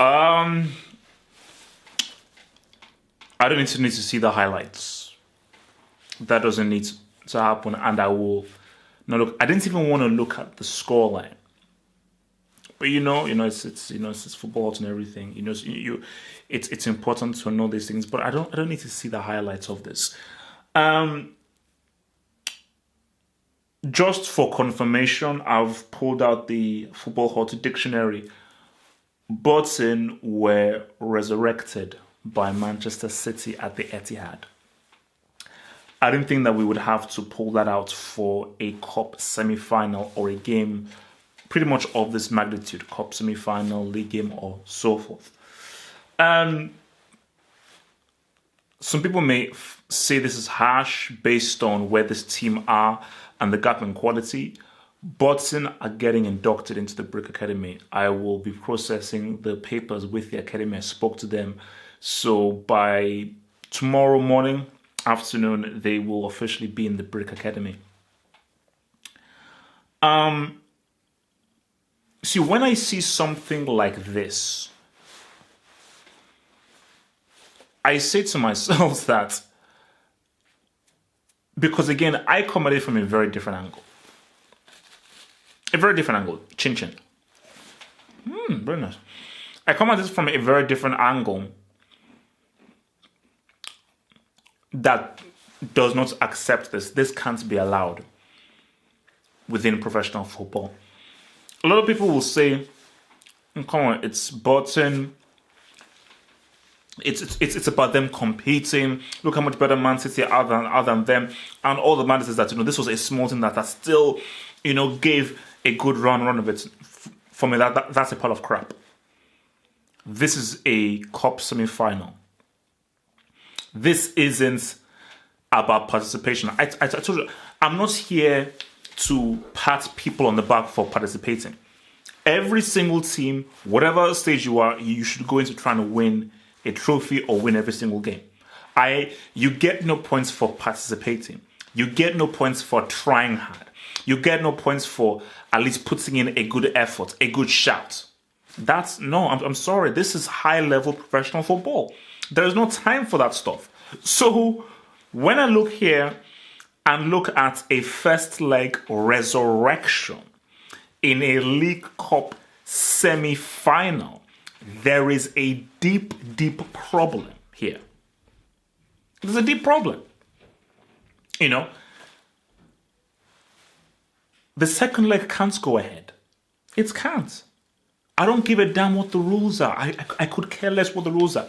Um, I don't need to see the highlights. That doesn't need to happen, and I will. No, look, I didn't even want to look at the scoreline. But it's football and everything. It's important to know these things. But I don't need to see the highlights of this. Just for confirmation, I've pulled out the Football Hot Dictionary. Burton were resurrected by Manchester City at the Etihad. I didn't think that we would have to pull that out for a cup semi-final or a game pretty much of this magnitude, cup semi-final, league game, or so forth. Some people may say this is harsh based on where this team are and the gap in quality. Burton are getting inducted into the Brick Academy. I will be processing the papers with the academy. I spoke to them. So by tomorrow morning, afternoon, they will officially be in the Brick Academy. See, when I see something like this, I say to myself that, because again, I come at it from a very different angle. A very different angle. Chin chin. Very nice. I come at this from a very different angle that does not accept this. This can't be allowed within professional football. A lot of people will say, come on, it's Burton. It's about them competing. Look how much better Man City are than them. And all the matters is that, this was a small team that still, gave a good run of it. For me, that's a pile of crap. This is a cup semi-final. This isn't about participation. I told you, I'm not here to pat people on the back for participating. Every single team, whatever stage you are, you should go into trying to win a trophy or win every single game. You get no points for participating. You get no points for trying hard. You get no points for at least putting in a good effort, a good shout. I'm sorry. This is high-level professional football. There is no time for that stuff. So when I look here and look at a first leg resurrection in a League Cup semi-final, there is a deep, deep problem here. There's a deep problem. The second leg can't go ahead. It can't. I don't give a damn what the rules are. I could care less what the rules are.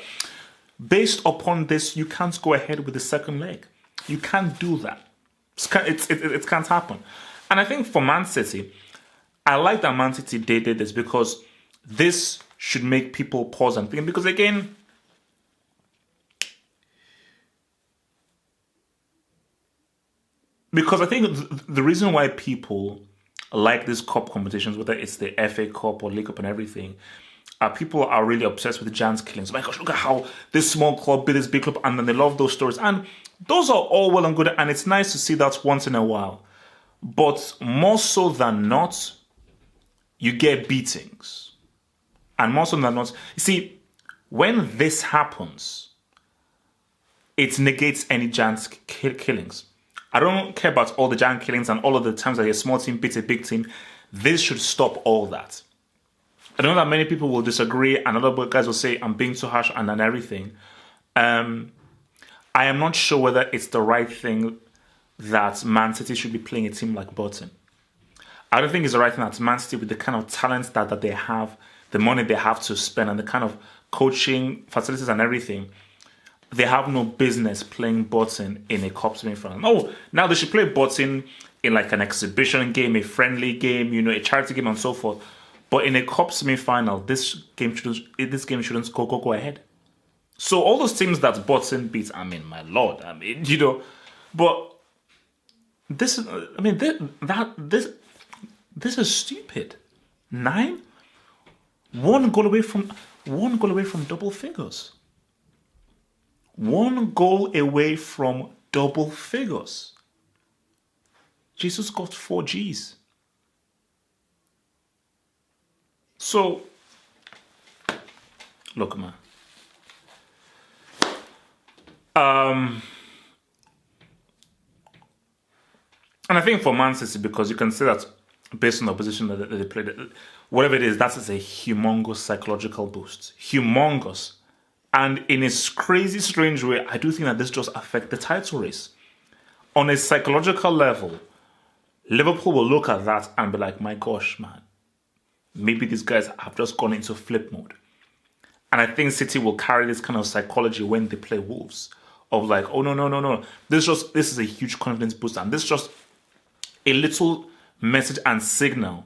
Based upon this, you can't go ahead with the second leg. You can't do that. It can't happen. And I think for Man City, I like that Man City did this because this should make people pause and think. Because again, I think the reason why people like these cup competitions, whether it's the FA Cup or League Cup and everything, people are really obsessed with the giants killings. My gosh, look at how this small club beat this big club, and then they love those stories. And those are all well and good, and it's nice to see that once in a while. But more so than not, you get beatings. And more so than not, you see, when this happens, it negates any giant killings. I don't care about all the giant killings and all of the times that a small team beats a big team. This should stop all that. I know that many people will disagree, and other guys will say I'm being too harsh and everything. I am not sure whether it's the right thing that Man City should be playing a team like Burton. I don't think it's the right thing that Man City, with the kind of talent that they have, the money they have to spend, and the kind of coaching facilities and everything, they have no business playing Burton in a cup semi-final. No, now they should play Burton in like an exhibition game, a friendly game, a charity game, and so forth. But in a cup semi-final, this game shouldn't go ahead. So all those teams that Burton beats, my lord, but this is, this is stupid. 9, one goal away from double figures. 1 goal away from double figures. Jesus got 4 Gs. So, Look, man. And I think for Man City, because you can say that based on the position that they played, whatever it is, that is a humongous psychological boost. Humongous. And in a crazy, strange way, I do think that this just affects the title race. On a psychological level, Liverpool will look at that and be like, my gosh, man, maybe these guys have just gone into flip mode. And I think City will carry this kind of psychology when they play Wolves. Of like, oh, no. This is a huge confidence boost. And this is just a little message and signal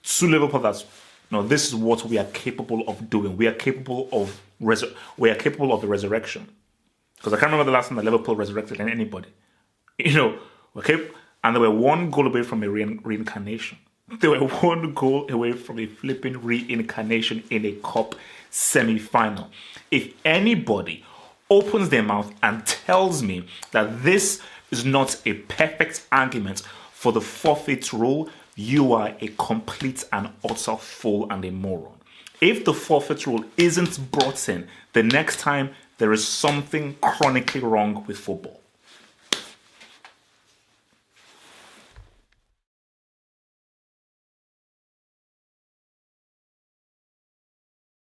to Liverpool that, this is what we are capable of doing. We are capable of the resurrection. Because I can't remember the last time that Liverpool resurrected anybody. Okay, and they were one goal away from a reincarnation. They were one goal away from a flipping reincarnation in a cup semi-final. If anybody opens their mouth and tells me that this is not a perfect argument for the forfeit rule, you are a complete and utter fool and a moron. If the forfeit rule isn't brought in, the next time there is something chronically wrong with football.